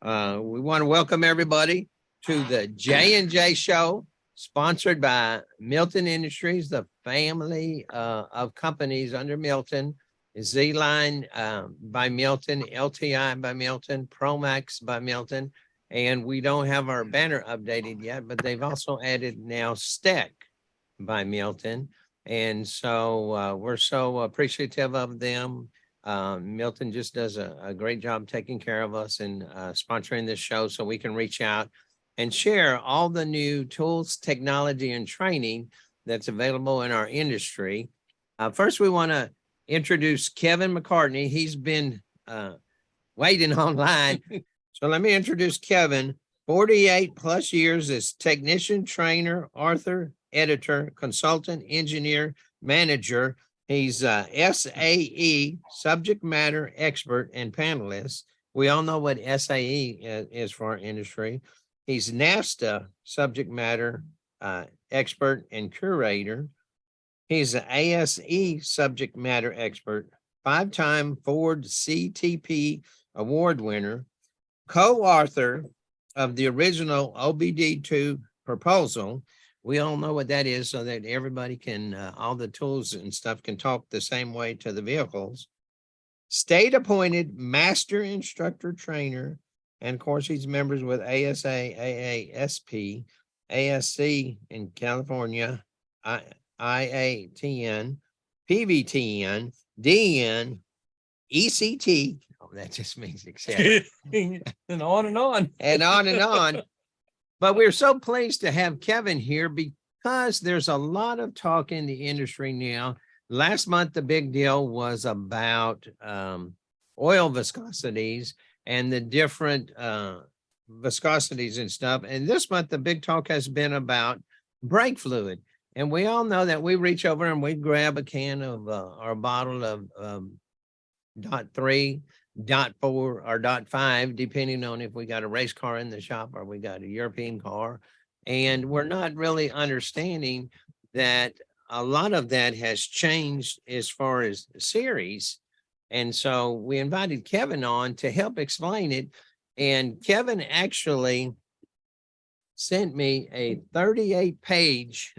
We want to welcome everybody to the J&J Show, sponsored by Milton Industries, the family of companies under Milton, Z-Line by Milton, LTI by Milton, Promax by Milton, and we don't have our banner updated yet, but they've also added now Steck by Milton. And so we're so appreciative of them. Milton just does a great job taking care of us and sponsoring this show so we can reach out and share all the new tools, technology, and training that's available in our industry. First, we want to introduce Kevin McCartney. He's been waiting online. So let me introduce Kevin. 48 plus years as technician, trainer, author, editor, consultant, engineer, manager. He's SAE, subject matter expert and panelist. We all know what SAE is for our industry. He's NASTA, subject matter expert and curator. He's an ASE subject matter expert, 5-time Ford CTP award winner, co-author of the original OBD2 proposal. We all know what that is so that everybody can, all the tools and stuff can talk the same way to the vehicles. State appointed master instructor trainer. And of course, he's members with ASA, AASP, ASC in California, IATN, PVTN, DN, ECT. Oh, that just means etc. And on and on. And on and on. But we're so pleased to have Kevin here because there's a lot of talk in the industry now. Last month, the big deal was about oil viscosities and the different viscosities and stuff. And this month, the big talk has been about brake fluid. And we all know that we reach over and we grab a can of or bottle of .3, .4, or .5, depending on if we got a race car in the shop or we got a European car. And we're not really understanding that a lot of that has changed as far as series. And so we invited Kevin on to help explain it. And Kevin actually sent me a 38-page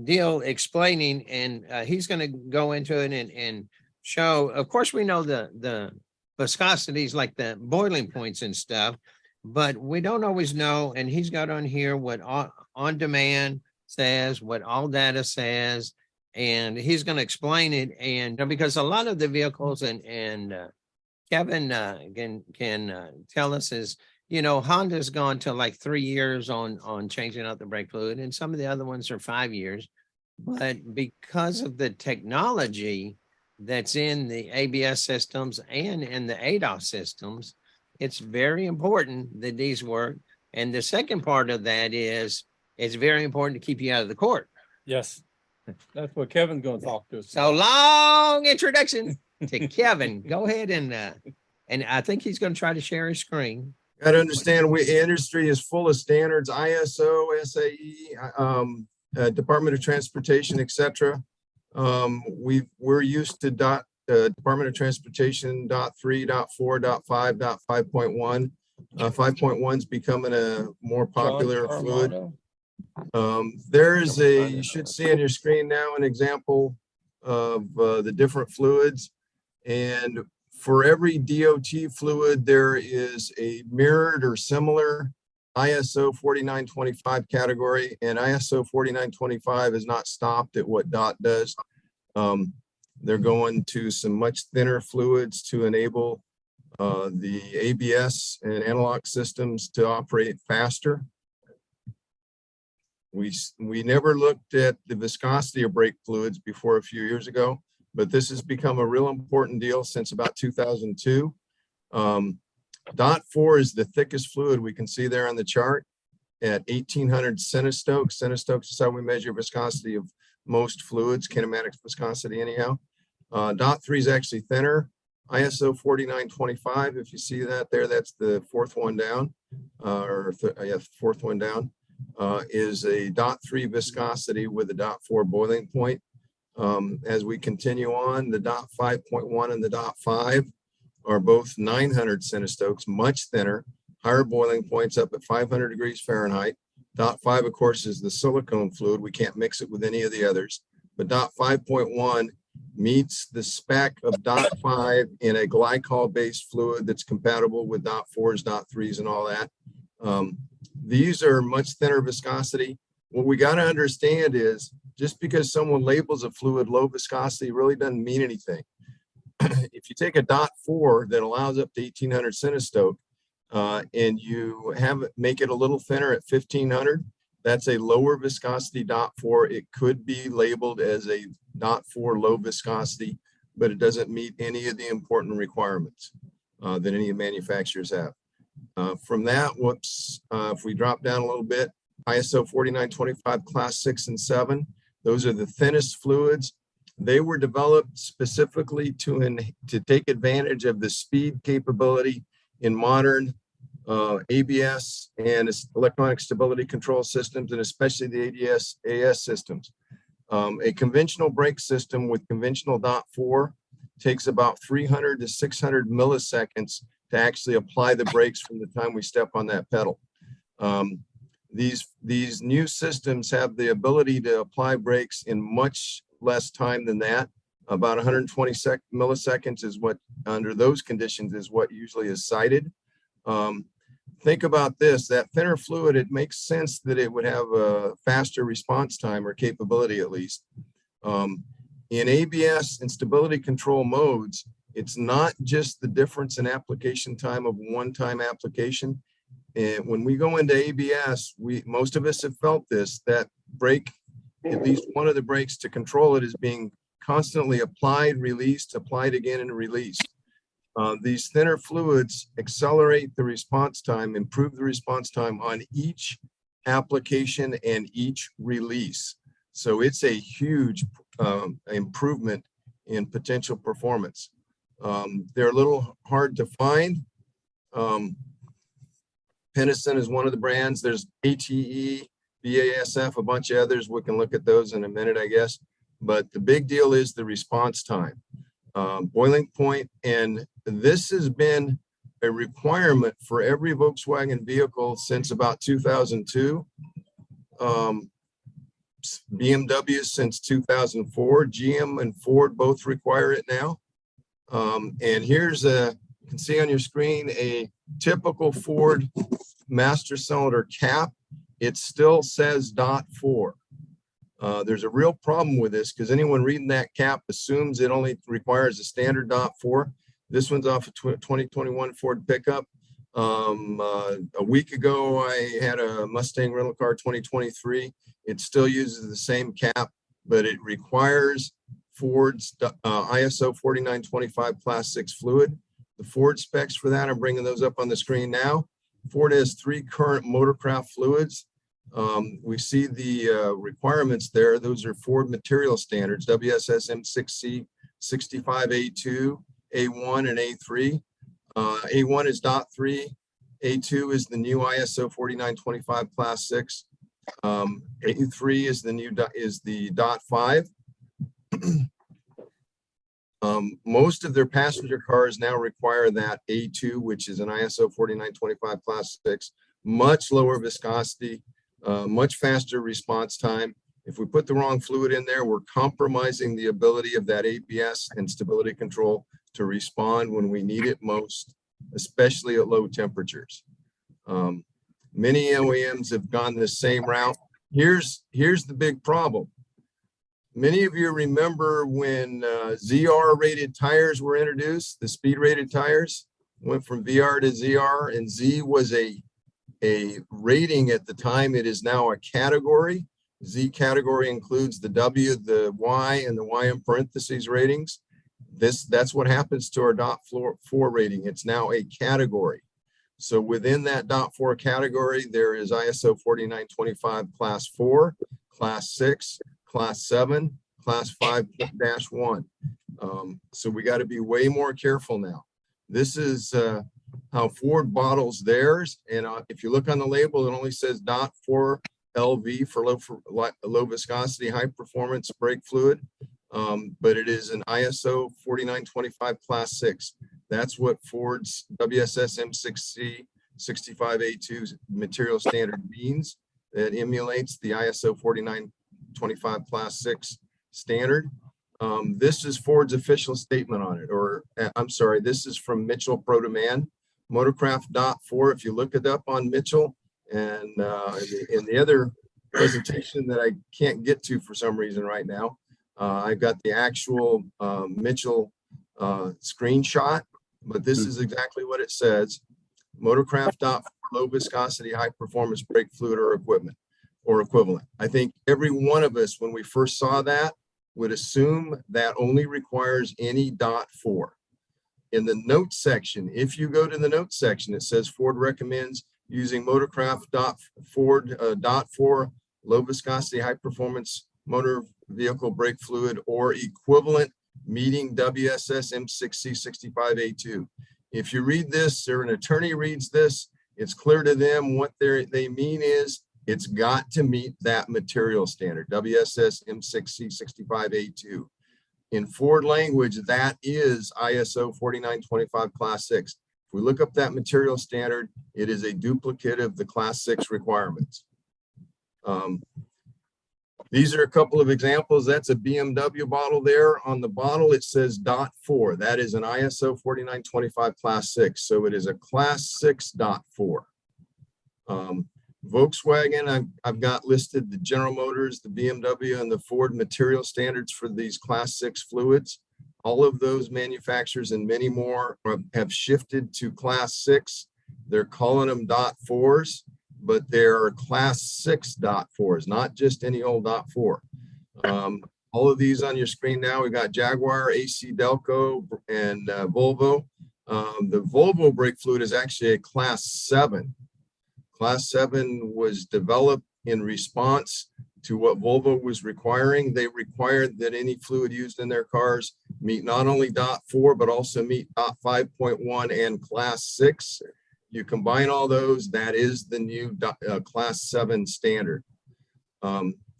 deal explaining, and he's going to go into it and show. Of course, we know the viscosities, like the boiling points and stuff, but we don't always know. And he's got on here what on demand says, what all data says, and he's going to explain it. And because a lot of the vehicles and Kevin can tell us is, Honda's gone to like 3 years on changing out the brake fluid, and some of the other ones are 5 years. But because of the technology that's in the ABS systems and in the ADAS systems, it's very important that these work. And the second part of that is it's very important to keep you out of the court. Yes. That's what Kevin's going to talk to us. So long introduction to Kevin. Go ahead and I think he's going to try to share his screen. Got to understand, industry is full of standards, ISO, SAE, Department of Transportation, etc. We're used to Department of Transportation .3, .4, .5, .5.1. 5.1 is becoming a more popular fluid. You should see on your screen now an example of the different fluids. And for every DOT fluid, there is a mirrored or similar ISO 4925 category, and ISO 4925 is not stopped at what DOT does. They're going to some much thinner fluids to enable the ABS and analog systems to operate faster. We never looked at the viscosity of brake fluids before a few years ago, but this has become a real important deal since about 2002. .4 is the thickest fluid we can see there on the chart at 1800 centistokes. Centistokes is how we measure viscosity of most fluids, kinematic viscosity anyhow. .3 is actually thinner. ISO 4925, if you see that there, that's the fourth one down, fourth one down, is a .3 viscosity with a .4 boiling point. As we continue on, the .5.1 and the .5 are both 900 centistokes, much thinner, higher boiling points up at 500 degrees Fahrenheit. Dot 5, of course, is the silicone fluid. We can't mix it with any of the others. But dot 5.1 meets the spec of dot 5 in a glycol-based fluid that's compatible with dot 4s, dot 3s, and all that. These are much thinner viscosity. What we got to understand is just because someone labels a fluid low viscosity really doesn't mean anything. If you take a dot 4 that allows up to 1800 centistoke and you have it, make it a little thinner at 1500, that's a lower viscosity dot 4. It could be labeled as a dot 4 low viscosity, but it doesn't meet any of the important requirements that any manufacturers have. From that, if we drop down a little bit, ISO 4925 class 6 and 7, those are the thinnest fluids. They were developed specifically to take advantage of the speed capability in modern ABS and electronic stability control systems, and especially the AS systems. A conventional brake system with conventional dot 4 takes about 300 to 600 milliseconds to actually apply the brakes from the time we step on that pedal. These new systems have the ability to apply brakes in much less time than that. About 120 milliseconds is what, under those conditions, is what usually is cited. Think about this, that thinner fluid, it makes sense that it would have a faster response time, or capability at least. In ABS and stability control modes, it's not just the difference in application time of one-time application. And when we go into ABS, most of us have felt this, that brake, at least one of the brakes to control it, is being constantly applied, released, applied again, and released. These thinner fluids accelerate the response time, improve the response time on each application and each release. So it's a huge improvement in potential performance. They're a little hard to find. Penison is one of the brands. There's ATE, BASF, a bunch of others. We can look at those in a minute, I guess. But the big deal is the response time. Boiling point, and this has been a requirement for every Volkswagen vehicle since about 2002. BMW since 2004. GM and Ford both require it now. And here's you can see on your screen a typical Ford master cylinder cap. It still says dot 4. There's a real problem with this because anyone reading that cap assumes it only requires a standard dot 4. This one's off a 2021 Ford pickup. A week ago, I had a Mustang rental car 2023. It still uses the same cap, but it requires Ford's ISO 4925 class 6 fluid. The Ford specs for that, I'm bringing those up on the screen now. Ford has 3 current motorcraft fluids. We see the requirements there. Those are Ford material standards, WSSM 6C 65A2, A1, and A3. A1 is dot 3. A2 is the new ISO 4925 class 6. A3 is the dot 5. Most of their passenger cars now require that A2, which is an ISO 4925 class 6, much lower viscosity, much faster response time. If we put the wrong fluid in there, we're compromising the ability of that ABS and stability control to respond when we need it most, especially at low temperatures. Many OEMs have gone the same route. Here's the big problem. Many of you remember when ZR rated tires were introduced, the speed rated tires went from VR to ZR, and Z was a rating at the time. It is now a category. Z category includes the W, the Y, and the Y in parentheses ratings. That's what happens to our dot 4 rating. It's now a category. So within that dot 4 category, there is ISO 4925 class 4, class 6, class 7, class 5-1. So we got to be way more careful now. This is how Ford bottles theirs. And if you look on the label, it only says dot 4 LV for low viscosity, high performance brake fluid. But it is an ISO 4925 class 6. That's what Ford's WSS M6C 65A2 material standard means. It emulates the ISO 4925 Class 6 standard. This is Ford's official statement on it, or I'm sorry, this is from Mitchell Pro Demand. Motorcraft DOT4, if you look it up on Mitchell, and in the other presentation that I can't get to for some reason right now, I've got the actual Mitchell screenshot, but this is exactly what it says. Motorcraft DOT4 low viscosity, high performance brake fluid or equivalent. I think every one of us, when we first saw that, would assume that only requires any DOT4. In the notes section, if you go to the notes section, it says Ford recommends using Motorcraft DOT4 low viscosity, high performance motor vehicle brake fluid or equivalent meeting WSS M6C 65A2. If you read this, or an attorney reads this, it's clear to them what they mean is it's got to meet that material standard, WSS M6C 65A2. In Ford language, that is ISO 4925 Class 6. If we look up that material standard, it is a duplicate of the Class 6 requirements. These are a couple of examples. That's a BMW bottle there. On the bottle, it says DOT4. That is an ISO 4925 Class 6. So it is a Class 6 DOT4. Volkswagen, I've got listed the General Motors, the BMW, and the Ford material standards for these Class 6 fluids. All of those manufacturers and many more have shifted to Class 6. They're calling them DOT4s, but they're Class 6 DOT4s, not just any old DOT4. All of these on your screen now, we've got Jaguar, AC Delco, and Volvo. The Volvo brake fluid is actually a Class 7. Class 7 was developed in response to what Volvo was requiring. They required that any fluid used in their cars meet not only DOT4, but also meet DOT5.1 and Class 6. You combine all those, that is the new Class 7 standard.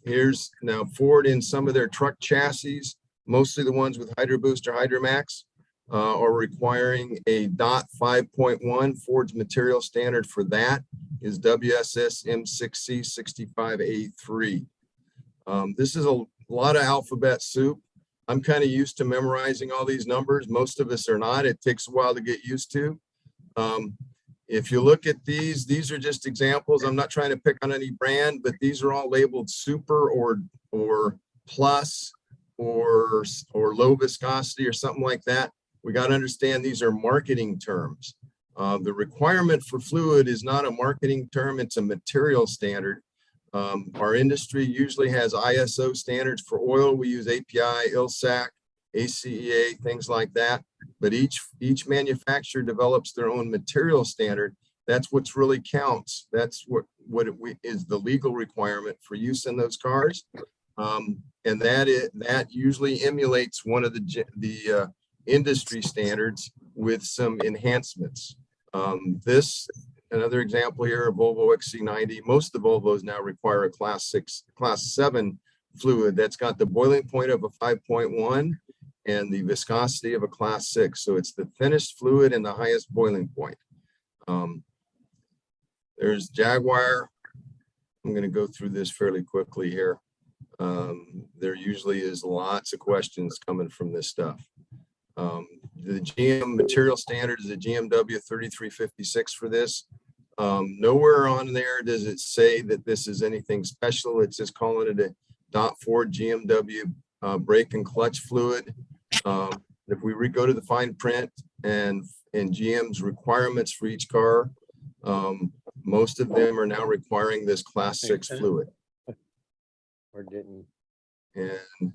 Here's now Ford in some of their truck chassis, mostly the ones with Hydro Boost or Hydromax, are requiring a DOT5.1. Ford's material standard for that is WSS M6C 65A3. This is a lot of alphabet soup. I'm kind of used to memorizing all these numbers. Most of us are not. It takes a while to get used to. If you look at these are just examples. I'm not trying to pick on any brand, but these are all labeled super or plus or low viscosity or something like that. We got to understand these are marketing terms. The requirement for fluid is not a marketing term, it's a material standard. Our industry usually has ISO standards for oil. We use API, ILSAC, ACEA, things like that. But each manufacturer develops their own material standard. That's what's really counts. That's what is the legal requirement for use in those cars. And that usually emulates one of the industry standards with some enhancements. This, another example here, a Volvo XC90. Most of the Volvos now require a Class 7 fluid that's got the boiling point of a 5.1 and the viscosity of a Class 6. So it's the thinnest fluid and the highest boiling point. There's Jaguar. I'm going to go through this fairly quickly here. There usually is lots of questions coming from this stuff. The GM material standard is a GMW 3356 for this. Nowhere on there does it say that this is anything special. It's just calling it a DOT4 GMW brake and clutch fluid. If we go to the fine print and GM's requirements for each car, most of them are now requiring this Class 6 fluid. Or didn't. And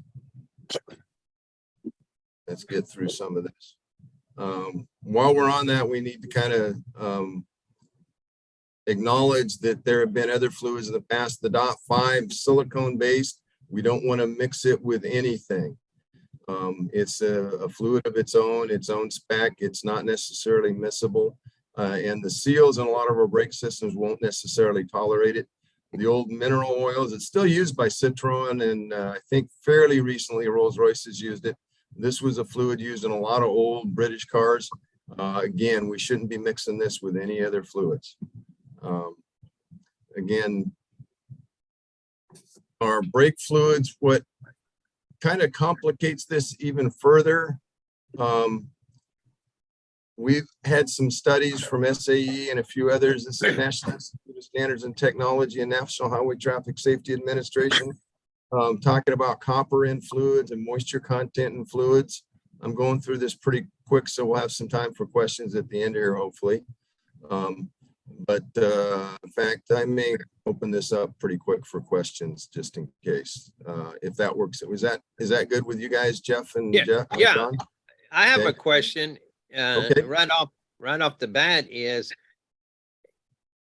let's get through some of this. While we're on that, we need to kind of acknowledge that there have been other fluids in the past. The DOT5 silicone based, we don't want to mix it with anything. It's a fluid of its own spec. It's not necessarily miscible. And the seals in a lot of our brake systems won't necessarily tolerate it. The old mineral oils, it's still used by Citroen, and I think fairly recently Rolls-Royce has used it. This was a fluid used in a lot of old British cars. Again, we shouldn't be mixing this with any other fluids. Again, our brake fluids, what kind of complicates this even further, we've had some studies from SAE and a few others. This is National Institute of Standards and Technology and National Highway Traffic Safety Administration, talking about copper in fluids and moisture content in fluids. I'm going through this pretty quick, so we'll have some time for questions at the end here, hopefully. In fact, I may open this up pretty quick for questions just in case, if that works. Is that good with you guys, Jeff and Yeah, Jeff? yeah. John? I have Okay. a question, Okay. right off the bat is,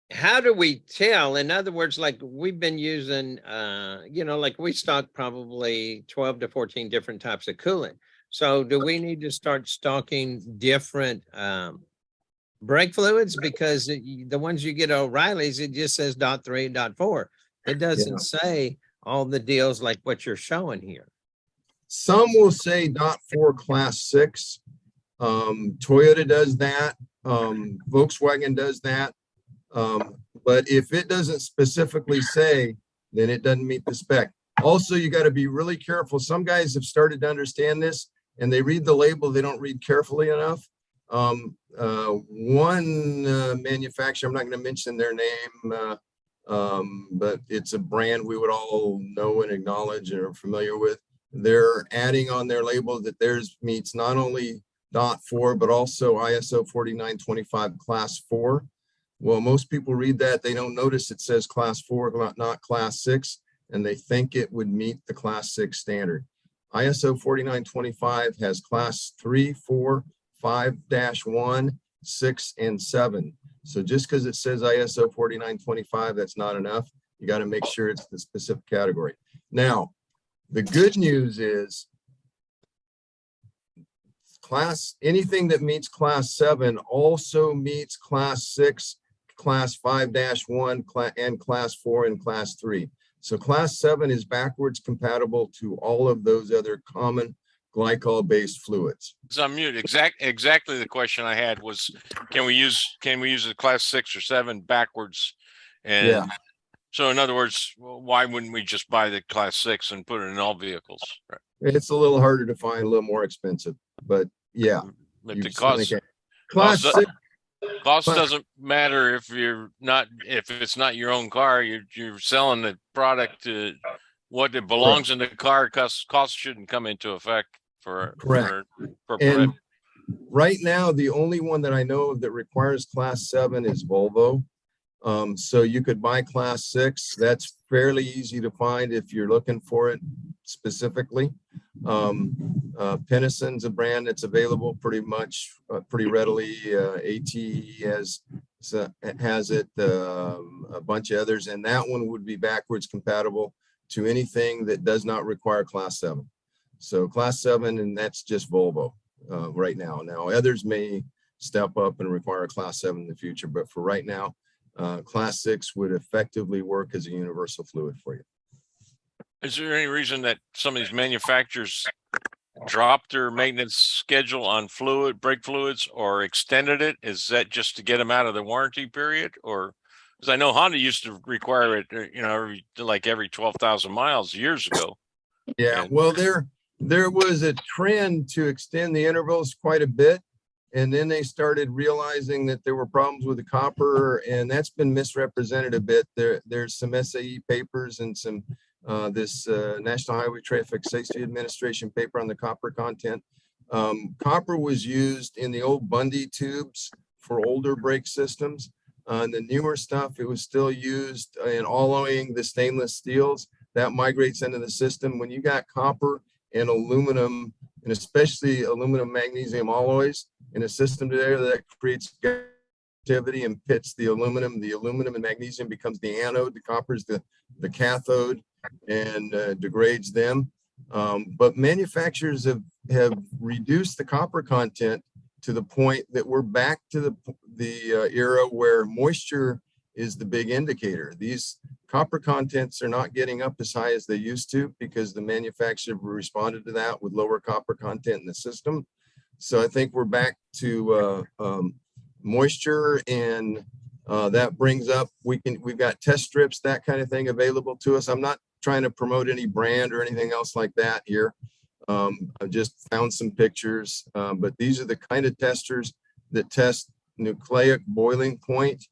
how do we tell? In other words, like we've been using, like we stock probably 12 to 14 different types of coolant. So do we need to start stocking different, brake fluids? Because the ones you get at O'Reilly's, it just says .3, .4. It doesn't say all the deals like what you're showing here. Some will say .4 class 6. Toyota does that. Volkswagen does that. But if it doesn't specifically say, then it doesn't meet the spec. Also, you got to be really careful. Some guys have started to understand this and they read the label. They don't read carefully enough. One manufacturer, I'm not going to mention their name, but it's a brand we would all know and acknowledge and are familiar with. They're adding on their label that theirs meets not only .4, but also ISO 4925 class 4. Well, most people read that, they don't notice it says class 4, not class 6, and they think it would meet the class 6 standard. ISO 4925 has class 3, 4, 5-1, 6, and 7. So just because it says ISO 4925, that's not enough. You got to make sure it's the specific category. Now, the good news is anything that meets class 7 also meets class 6, class 5-1, and class 4 and class 3. So class 7 is backwards compatible to all of those other common glycol-based fluids. So I'm mute. Exactly the question I had was, can we use a class 6 or 7 backwards? And Yeah. so in other words, why wouldn't we just buy the class 6 and put it in all vehicles? Right. It's a little harder to find, a little more expensive, but yeah. But you the certainly cost, can. Class cost- 6, cost But- doesn't matter if it's not your own car, you're selling the product to what it belongs in the car. Cost shouldn't come into effect for Correct. for and right now, the only one that I know of that requires class 7 is Volvo. So you could buy class 6. That's fairly easy to find if you're looking for it specifically. Pennison's a brand that's available pretty readily. AT has it, a bunch of others, and that one would be backwards compatible to anything that does not require class 7. So class 7, and that's just Volvo right now. Now others may step up and require class 7 in the future, but for right now, class 6 would effectively work as a universal fluid for you. Is there any reason that some of these manufacturers dropped their maintenance schedule on brake fluids or extended it? Is that just to get them out of the warranty period? Or because I know Honda used to require it, every 12,000 miles years ago. Yeah, And- well, there was a trend to extend the intervals quite a bit. And then they started realizing that there were problems with the copper, and that's been misrepresented a bit. There's some SAE papers and some this National Highway Traffic Safety Administration paper on the copper content. Copper was used in the old Bundy tubes for older brake systems. The newer stuff, it was still used in alloying the stainless steels. That migrates into the system. When you got copper and aluminum, and especially aluminum magnesium alloys in a system there, that creates activity and pits the aluminum. The aluminum and magnesium becomes the anode, the copper is the cathode, and degrades them. But manufacturers have reduced the copper content to the point that we're back to the era where moisture is the big indicator. These copper contents are not getting up as high as they used to because the manufacturer responded to that with lower copper content in the system. So I think we're back to moisture, and that brings up, we've got test strips, that kind of thing available to us. I'm not trying to promote any brand or anything else like that here. I've just found some pictures, but these are the kind of testers that test nucleic boiling point.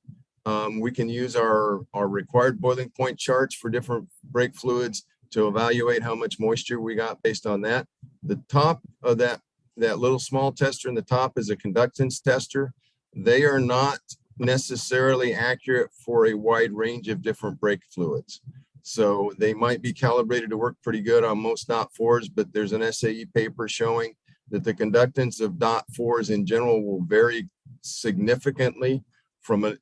We can use our required boiling point charts for different brake fluids to evaluate how much moisture we got based on that. The top of that little small tester in the top is a conductance tester. They are not necessarily accurate for a wide range of different brake fluids. So they might be calibrated to work pretty good on most DOT4s, but there's an SAE paper showing that the conductance of DOT4s in general will vary significantly from a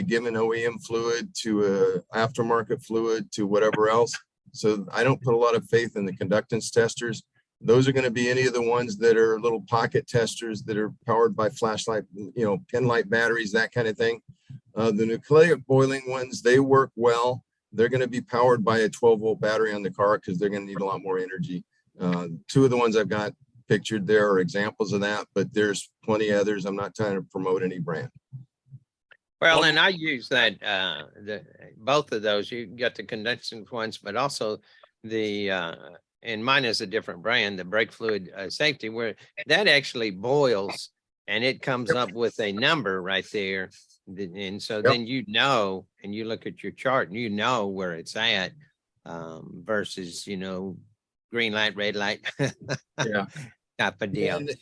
given OEM fluid to a aftermarket fluid to whatever else. So I don't put a lot of faith in the conductance testers. Those are going to be any of the ones that are little pocket testers that are powered by flashlight, pen light batteries, that kind of thing. The nucleic boiling ones, they work well. They're going to be powered by a 12-volt battery on the car because they're going to need a lot more energy. Two of the ones I've got pictured there are examples of that, but there's plenty others. I'm not trying to promote any brand. Well, and I use that, both of those, you got the condensing ones, but also and mine is a different brand, the brake fluid safety, where that actually boils and it comes up with a number right there. And so then and you look at your chart and you know where it's at, versus, green light, red light. Yeah. Type of deal. And,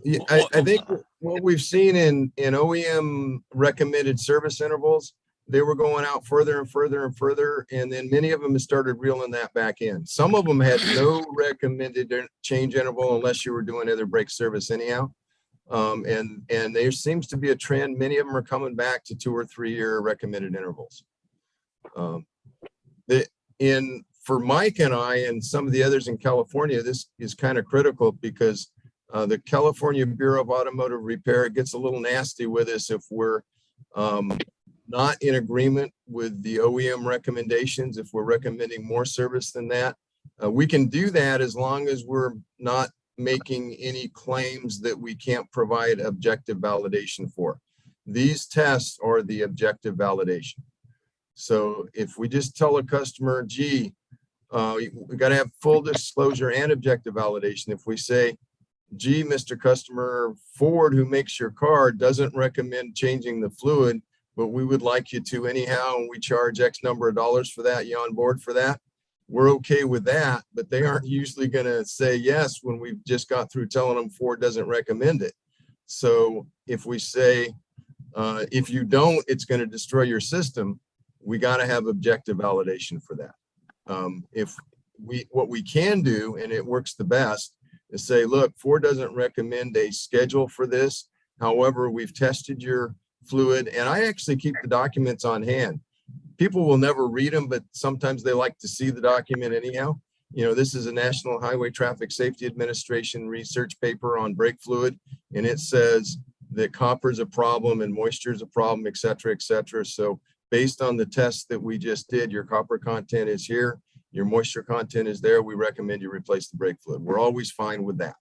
yeah, I think what we've seen in OEM recommended service intervals, they were going out further and further and further. And then many of them have started reeling that back in. Some of them had no recommended change interval unless you were doing other brake service anyhow. And there seems to be a trend. Many of them are coming back to 2 or 3 year recommended intervals. For Mike and I and some of the others in California, this is kind of critical because the California Bureau of Automotive Repair gets a little nasty with us if we're not in agreement with the OEM recommendations. If we're recommending more service than that, we can do that as long as we're not making any claims that we can't provide objective validation for. These tests are the objective validation. So if we just tell a customer, gee, we got to have full disclosure and objective validation. If we say, gee, Mr. Customer, Ford, who makes your car, doesn't recommend changing the fluid, but we would like you to anyhow, and we charge X number of dollars for that, you on board for that? We're okay with that, but they aren't usually going to say yes when we've just got through telling them Ford doesn't recommend it. So if we say, if you don't, it's going to destroy your system, we got to have objective validation for that. What we can do, and it works the best, is say, look, Ford doesn't recommend a schedule for this. However, we've tested your fluid, and I actually keep the documents on hand. People will never read them, but sometimes they like to see the document anyhow. This is a National Highway Traffic Safety Administration research paper on brake fluid, and it says that copper is a problem and moisture is a problem, et cetera, et cetera. So based on the tests that we just did, your copper content is here, your moisture content is there. We recommend you replace the brake fluid. We're always fine with that.